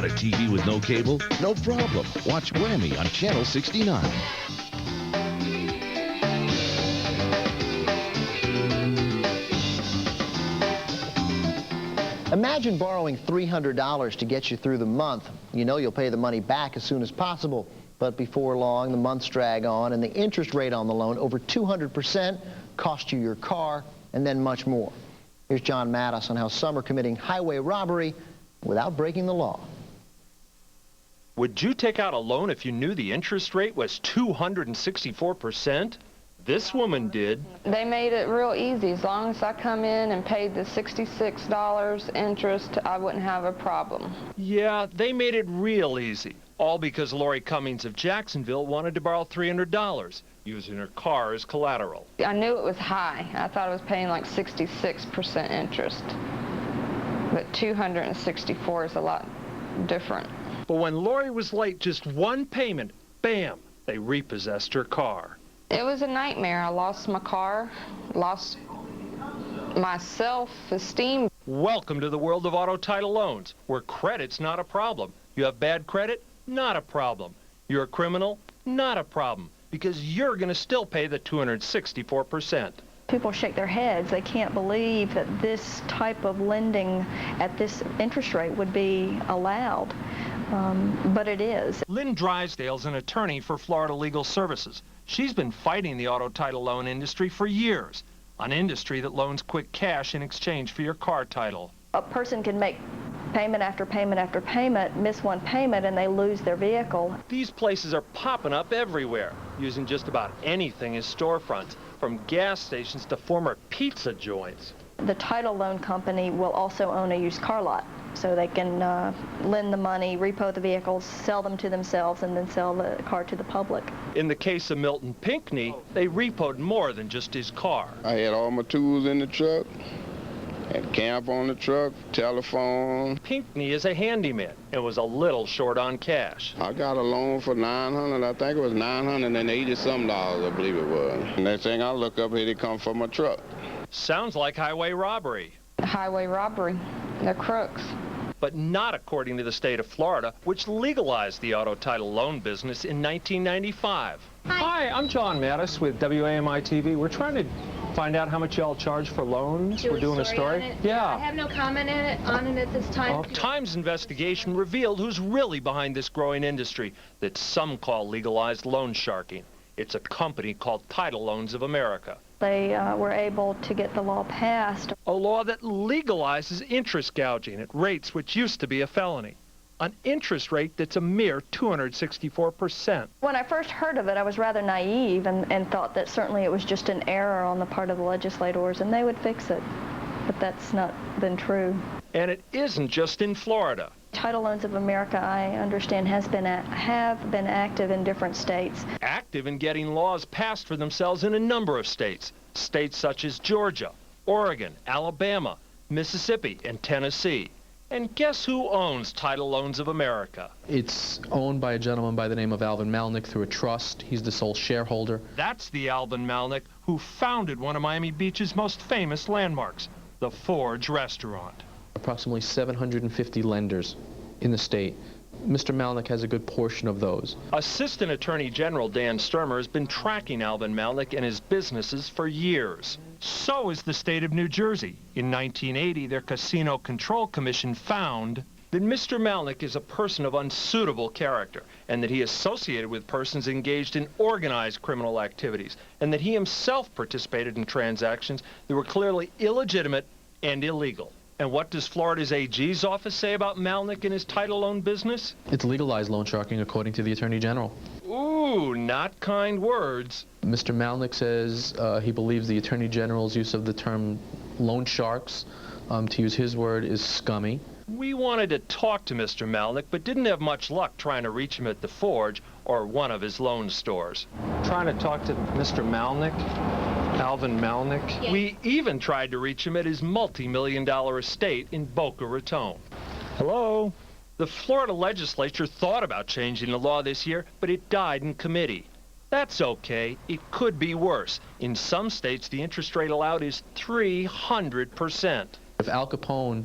Got a TV with no cable? No problem. Watch WAMI on Channel 69. Imagine borrowing $300 to get you through the month. You know you'll pay the money back as soon as possible. But before long, the months drag on, and the interest rate on the loan, over 200%, cost you your car, and then much more. Here's John Mattis on how some are committing highway robbery without breaking the law. Would you take out a loan if you knew the interest rate was 264%? This woman did. They made it real easy. As long as I come in and paid the $66 interest, I wouldn't have a problem. Yeah, they made it real easy. All because Lori Cummings of Jacksonville wanted to borrow $300, using her car as collateral. I knew it was high. I thought I was paying like 66% interest. But 264 is a lot different. But when Lori was late just one payment, bam, they repossessed her car. It was a nightmare. I lost my car, lost my self-esteem. Welcome to the world of auto title loans, where credit's not a problem. You have bad credit? Not a problem. You're a criminal? Not a problem, because you're going to still pay the 264%. People shake their heads. They can't believe that this type of lending at this interest rate would be allowed, but it is. Lynn Drysdale's an attorney for Florida Legal Services. She's been fighting the auto title loan industry for years, an industry that loans quick cash in exchange for your car title. A person can make payment after payment after payment, miss one payment, and they lose their vehicle. These places are popping up everywhere, using just about anything as storefronts, from gas stations to former pizza joints. The title loan company will also own a used car lot, so they can lend the money, repo the vehicles, sell them to themselves, and then sell the car to the public. In the case of Milton Pinckney, they repoed more than just his car. I had all my tools in the truck, had camp on the truck, telephone. Pinckney is a handyman and was a little short on cash. I got a loan for $900, I think it was $980-something, I believe it was. Next thing I look up, here they come for my truck. Sounds like highway robbery. Highway robbery. They're crooks. But not according to the state of Florida, which legalized the auto title loan business in 1995. Hi, I'm John Mattis with WAMI TV. We're trying to find out how much y'all charge for loans. We're doing a story. Yeah. I have no comment on it at this time. Time's investigation revealed who's really behind this growing industry that some call legalized loan sharking. It's a company called Title Loans of America. They were able to get the law passed. A law that legalizes interest gouging at rates which used to be a felony. An interest rate that's a mere 264%. When I first heard of it, I was rather naive and thought that certainly it was just an error on the part of the legislators and they would fix it. But that's not been true. And it isn't just in Florida. Title Loans of America, I understand, have been active in different states. Active in getting laws passed for themselves in a number of states. States such as Georgia, Oregon, Alabama, Mississippi, and Tennessee. And guess who owns Title Loans of America? It's owned by a gentleman by the name of Alvin Malnick through a trust. He's the sole shareholder. That's the Alvin Malnick who founded one of Miami Beach's most famous landmarks, the Forge Restaurant. Approximately 750 lenders in the state. Mr. Malnick has a good portion of those. Assistant Attorney General Dan Sturmer has been tracking Alvin Malnick and his businesses for years. So is the state of New Jersey. In 1980, their Casino Control Commission found that Mr. Malnick is a person of unsuitable character and that he associated with persons engaged in organized criminal activities and that he himself participated in transactions that were clearly illegitimate and illegal. And what does Florida's AG's office say about Malnick and his title loan business? It's legalized loan sharking according to the Attorney General. Ooh, not kind words. Mr. Malnick says he believes the Attorney General's use of the term loan sharks, to use his word, is scummy. We wanted to talk to Mr. Malnick, but didn't have much luck trying to reach him at the Forge or one of his loan stores. Trying to talk to Mr. Malnick? Alvin Malnick? Yes. We even tried to reach him at his multi-million-dollar estate in Boca Raton. Hello? The Florida legislature thought about changing the law this year, but it died in committee. That's okay. It could be worse. In some states, the interest rate allowed is 300%. If Al Capone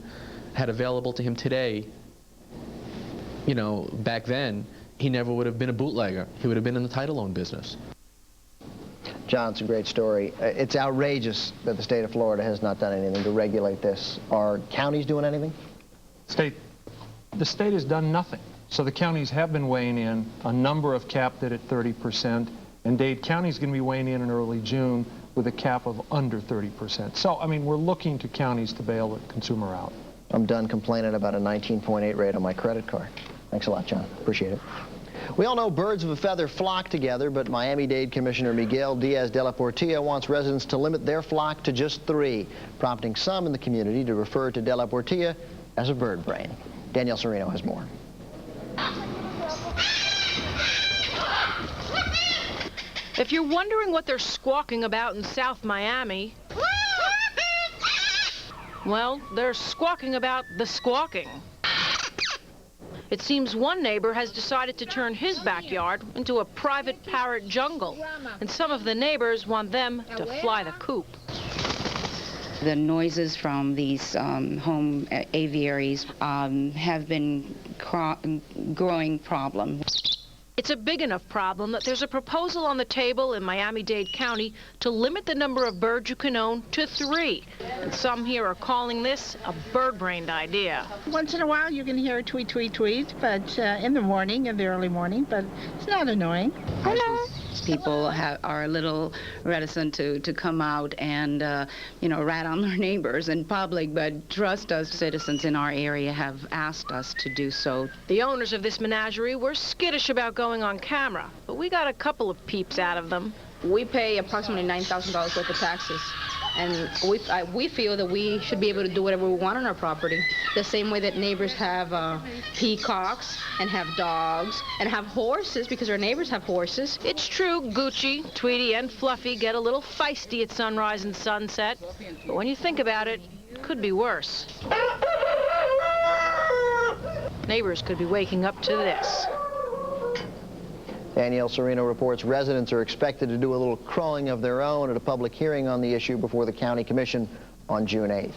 had available to him today you know, back then, he never would have been a bootlegger. He would have been in the title loan business. John, it's a great story. It's outrageous that the state of Florida has not done anything to regulate this. Are counties doing anything? The state has done nothing. So the counties have been weighing in. A number have capped it at 30%, and Dade County is going to be weighing in early June with a cap of under 30%. So, I mean, we're looking to counties to bail the consumer out. I'm done complaining about a 19.8 rate on my credit card. Thanks a lot, John. Appreciate it. We all know birds of a feather flock together, but Miami-Dade Commissioner Miguel Diaz de la Portilla wants residents to limit their flock to just 3, prompting some in the community to refer to de la Portilla as a bird brain. Danielle Serino has more. If you're wondering what they're squawking about in South Miami, well, they're squawking about the squawking. It seems one neighbor has decided to turn his backyard into a private parrot jungle, and some of the neighbors want them to fly the coop. The noises from these home aviaries have been growing problem. It's a big enough problem that there's a proposal on the table in Miami-Dade County to limit the number of birds you can own to 3. And some here are calling this a bird-brained idea. Once in a while you can hear a tweet, tweet, tweet, but in the morning, in the early morning, but it's not annoying. Hello. People are a little reticent to come out and, you know, rat on their neighbors in public, but trust us, citizens in our area have asked us to do so. The owners of this menagerie were skittish about going on camera, but we got a couple of peeps out of them. We pay approximately $9,000 worth of taxes, and we feel that we should be able to do whatever we want on our property. The same way that neighbors have peacocks and have dogs and have horses, because our neighbors have horses. It's true, Gucci, Tweety, and Fluffy get a little feisty at sunrise and sunset, but when you think about it, it could be worse. Neighbors could be waking up to this. Danielle Serino reports residents are expected to do a little crowing of their own at a public hearing on the issue before the county commission on June 8th.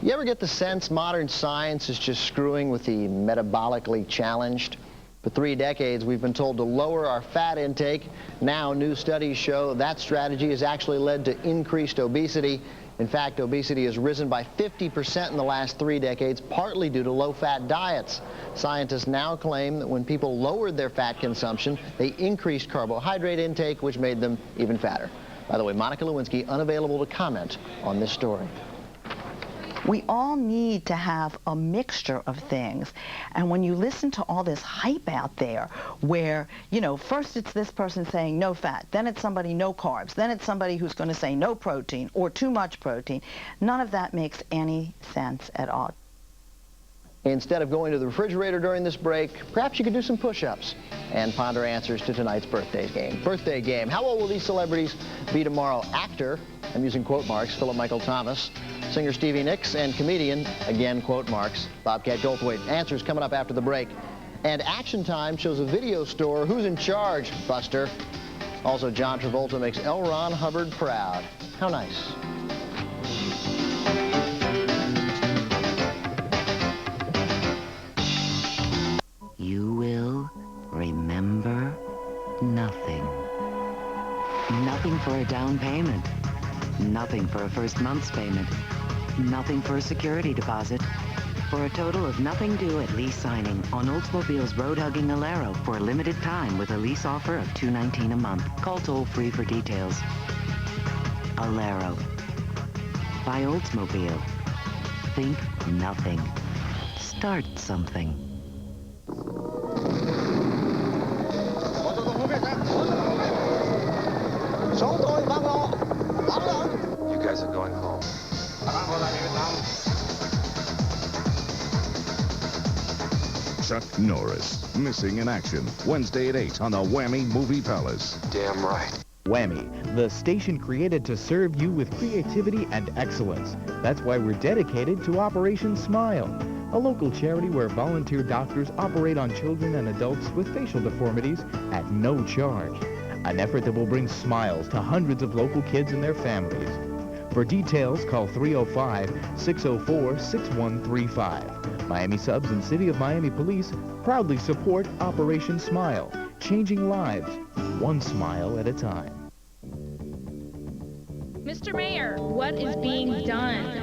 You ever get the sense modern science is just screwing with the metabolically challenged? For 3 decades, we've been told to lower our fat intake. Now, new studies show that strategy has actually led to increased obesity. In fact, obesity has risen by 50% in the last 3 decades, partly due to low-fat diets. Scientists now claim that when people lowered their fat consumption, they increased carbohydrate intake, which made them even fatter. By the way, Monica Lewinsky unavailable to comment on this story. We all need to have a mixture of things. And when you listen to all this hype out there where, you know, first it's this person saying no fat, then it's somebody no carbs, then it's somebody who's going to say no protein or too much protein, none of that makes any sense at all. Instead of going to the refrigerator during this break, perhaps you could do some push-ups and ponder answers to tonight's birthday game. Birthday game. How old will these celebrities be tomorrow? Actor, I'm using quote marks, Philip Michael Thomas. Singer Stevie Nicks, and comedian, again quote marks, Bobcat Goldthwait. Answers coming up after the break. And Action Time shows a video store. Who's in charge? Buster. Also, John Travolta makes L. Ron Hubbard proud. How nice. You will remember nothing. Nothing for a down payment. Nothing for a first month's payment. Nothing for a security deposit. For a total of nothing due at lease signing on Oldsmobile's road-hugging Alero for a limited time with a lease offer of $219 a month. Call toll-free for details. Alero. By Oldsmobile. Think nothing. Start something. You guys are going home. Chuck Norris, missing in action. Wednesday at 8 on the WAMI Movie Palace. Damn right. WAMI, the station created to serve you with creativity and excellence. That's why we're dedicated to Operation Smile, a local charity where volunteer doctors operate on children and adults with facial deformities at no charge. An effort that will bring smiles to hundreds of local kids and their families. For details, call 305-604-6135 Miami Subs and City of Miami Police proudly support Operation Smile, changing lives, one smile at a time. Mr. Mayor, what is being done?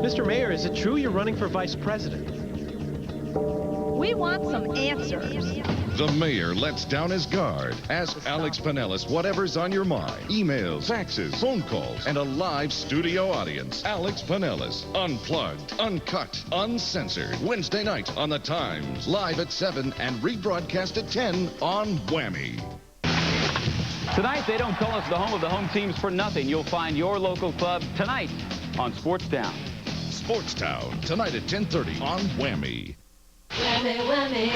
Mr. Mayor, is it true you're running for vice president? We want some answers. The mayor lets down his guard. Ask Alex Pinellas whatever's on your mind. Emails, faxes, phone calls, and a live studio audience. Alex Pinellas, unplugged, uncut, uncensored. Wednesday night on The Times. Live at 7 and rebroadcast at 10 on WAMI. Tonight, they don't call us the home of the home teams for nothing. You'll find your local club tonight on Sportstown. Sportstown, tonight at 10:30 on WAMI. WAMI, WAMI.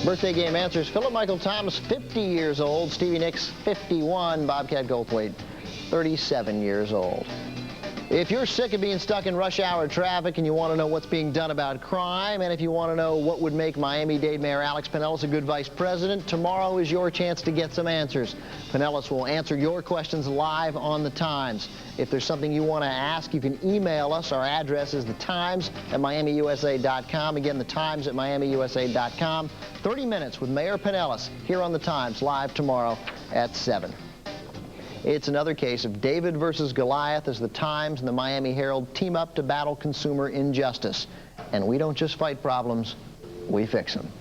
Birthday game answers. Philip Michael Thomas, 50 years old. Stevie Nicks, 51. Bobcat Goldthwait, 37 years old. If you're sick of being stuck in rush hour traffic and you want to know what's being done about crime, and if you want to know what would make Miami-Dade Mayor Alex Pinellas a good vice president, tomorrow is your chance to get some answers. Pinellas will answer your questions live on The Times. If there's something you want to ask, you can email us. Our address is thetimes@miamiusa.com. Again, thetimes@miamiusa.com. 30 minutes with Mayor Pinellas here on The Times, live tomorrow at 7. It's another case of David versus Goliath as The Times and the Miami Herald team up to battle consumer injustice. And we don't just fight problems, we fix them.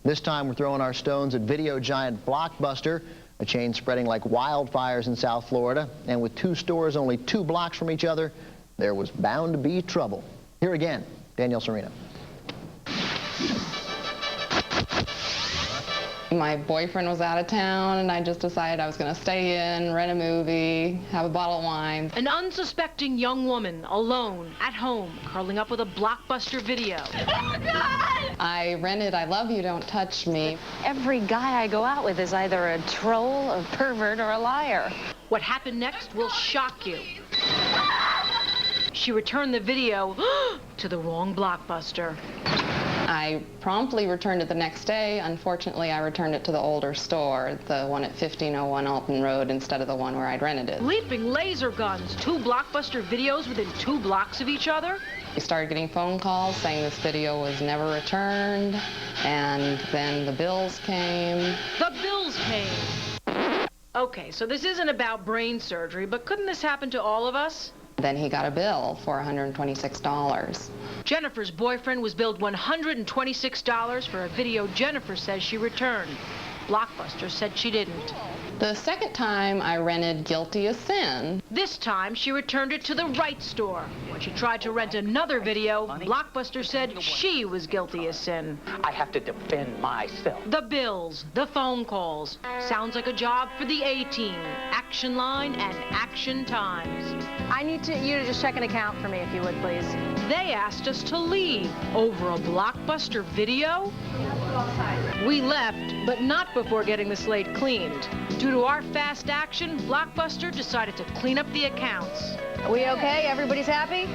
This time we're throwing our stones at video giant Blockbuster, a chain spreading like wildfires in South Florida. And with 2 stores only 2 blocks from each other, there was bound to be trouble. Here again, Danielle Serena. My boyfriend was out of town, and I just decided I was going to stay in, rent a movie, have a bottle of wine. An unsuspecting young woman, alone, at home, curling up with a Blockbuster video. Oh, God! I rented I Love You, Don't Touch Me. Every guy I go out with is either a troll, a pervert, or a liar. What happened next will shock you. She returned the video to the wrong Blockbuster. I promptly returned it the next day. Unfortunately, I returned it to the older store, the one at 1501 Alton Road, instead of the one where I'd rented it. Leaping laser guns, 2 Blockbuster videos within 2 blocks of each other? We started getting phone calls saying this video was never returned, and then the bills came. The bills came! Okay, so this isn't about brain surgery, but couldn't this happen to all of us? Then he got a bill for $126. Jennifer's boyfriend was billed $126 for a video Jennifer says she returned. Blockbuster said she didn't. The second time I rented Guilty as Sin. This time she returned it to the right store. When she tried to rent another video, Blockbuster said she was guilty as sin. I have to defend myself. The bills, the phone calls. Sounds like a job for the A-Team, Action Line, and Action Times. I need you to just check an account for me, if you would, please. They asked us to leave over a Blockbuster video. We left, but not before getting the slate cleaned. Due to our fast action, Blockbuster decided to clean up the accounts. Are we okay? Everybody's happy?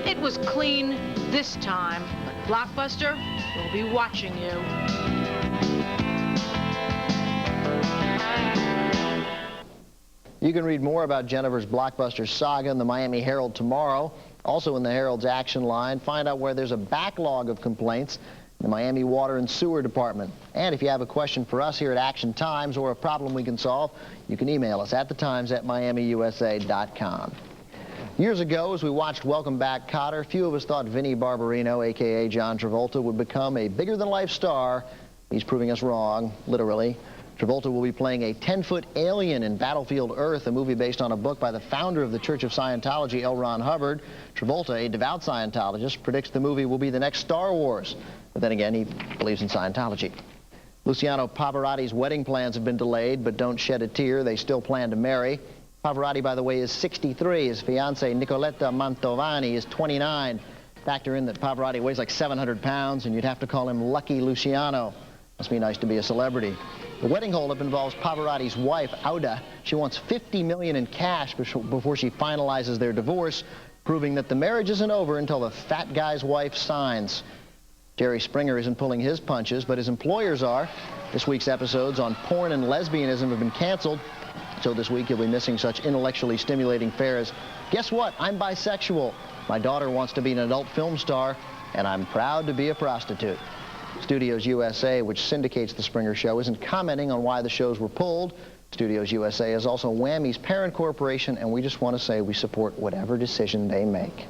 It was clean this time, but Blockbuster will be watching you. You can read more about Jennifer's Blockbuster saga in the Miami Herald tomorrow. Also in the Herald's Action Line, find out where there's a backlog of complaints in the Miami Water and Sewer Department. And if you have a question for us here at Action Times or a problem we can solve, you can email us at thetimes@miamiusa.com. Years ago, as we watched Welcome Back, Kotter, few of us thought Vinnie Barbarino, a.k.a. John Travolta, would become a bigger-than-life star. He's proving us wrong, literally. Travolta will be playing a 10-foot alien in Battlefield Earth, a movie based on a book by the founder of the Church of Scientology, L. Ron Hubbard. Travolta, a devout Scientologist, predicts the movie will be the next Star Wars. But then again, he believes in Scientology. Luciano Pavarotti's wedding plans have been delayed, but don't shed a tear. They still plan to marry. Pavarotti, by the way, is 63. His fiancée, Nicoletta Mantovani, is 29. Factor in that Pavarotti weighs like 700 pounds, and you'd have to call him Lucky Luciano. Must be nice to be a celebrity. The wedding holdup involves Pavarotti's wife, Auda. She wants $50 million in cash before she finalizes their divorce, proving that the marriage isn't over until the fat guy's wife signs. Jerry Springer isn't pulling his punches, but his employers are. This week's episodes on porn and lesbianism have been canceled. So this week you'll be missing such intellectually stimulating fare as, guess what, I'm bisexual. My daughter wants to be an adult film star, and I'm proud to be a prostitute. Studios USA, which syndicates the Springer Show, isn't commenting on why the shows were pulled. Studios USA is also WAMI's parent corporation, and we just want to say we support whatever decision they make.